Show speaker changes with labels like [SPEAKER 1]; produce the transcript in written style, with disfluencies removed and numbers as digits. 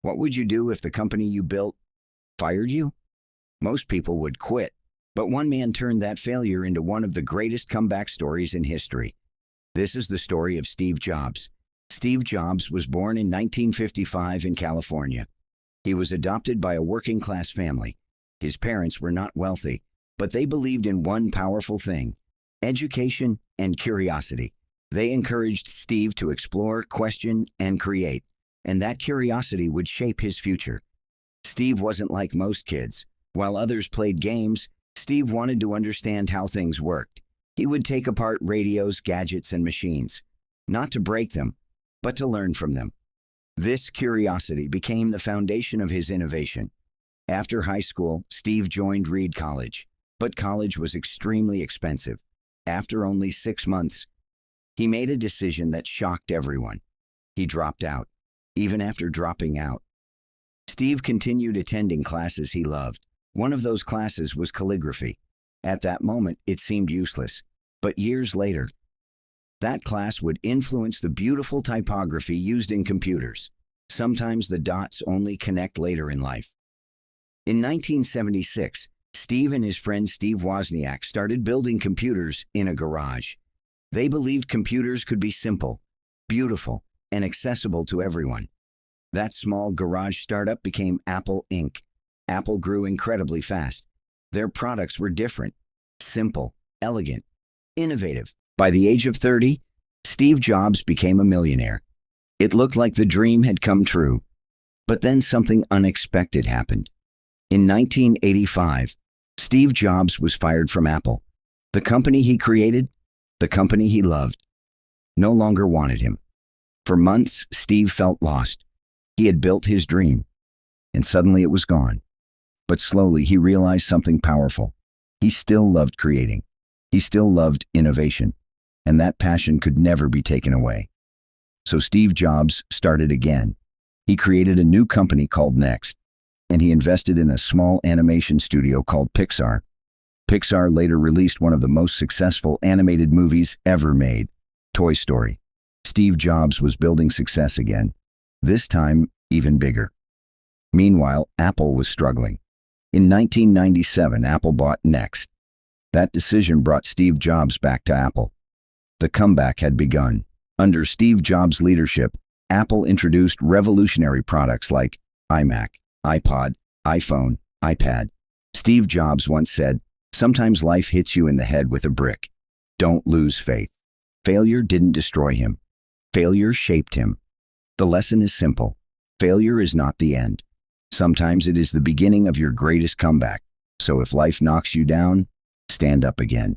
[SPEAKER 1] What would you do if the company you built fired you? Most people would quit, but one man turned that failure into one of the greatest comeback stories in history. This is the story of Steve Jobs. Steve Jobs was born in 1955 in California. He was adopted by a working-class family. His parents were not wealthy, but they believed in one powerful thing: education and curiosity. They encouraged Steve to explore, question, and create, and that curiosity would shape his future. Steve wasn't like most kids. While others played games, Steve wanted to understand how things worked. He would take apart radios, gadgets, and machines, not to break them, but to learn from them. This curiosity became the foundation of his innovation. After high school, Steve joined Reed College, but college was extremely expensive. After only 6 months, he made a decision that shocked everyone. He dropped out. Even after dropping out, Steve continued attending classes he loved. One of those classes was calligraphy. At that moment, it seemed useless, but years later, that class would influence the beautiful typography used in computers. Sometimes the dots only connect later in life. In 1976, Steve and his friend Steve Wozniak started building computers in a garage. They believed computers could be simple, beautiful, and accessible to everyone. That small garage startup became Apple Inc. Apple grew incredibly fast. Their products were different, simple, elegant, innovative. By the age of 30, Steve Jobs became a millionaire. It looked like the dream had come true. But then something unexpected happened. In 1985, Steve Jobs was fired from Apple. The company he created, the company he loved, no longer wanted him. For months, Steve felt lost. He had built his dream, and suddenly it was gone. But slowly he realized something powerful. He still loved creating. He still loved innovation, and that passion could never be taken away. So Steve Jobs started again. He created a new company called Next, and he invested in a small animation studio called Pixar. Pixar later released one of the most successful animated movies ever made, Toy Story. Steve Jobs was building success again, this time even bigger. Meanwhile, Apple was struggling. In 1997, Apple bought Next. That decision brought Steve Jobs back to Apple. The comeback had begun. Under Steve Jobs' leadership, Apple introduced revolutionary products like iMac, iPod, iPhone, iPad. Steve Jobs once said, "Sometimes life hits you in the head with a brick. Don't lose faith." Failure didn't destroy him. Failure shaped him. The lesson is simple. Failure is not the end. Sometimes it is the beginning of your greatest comeback. So if life knocks you down, stand up again.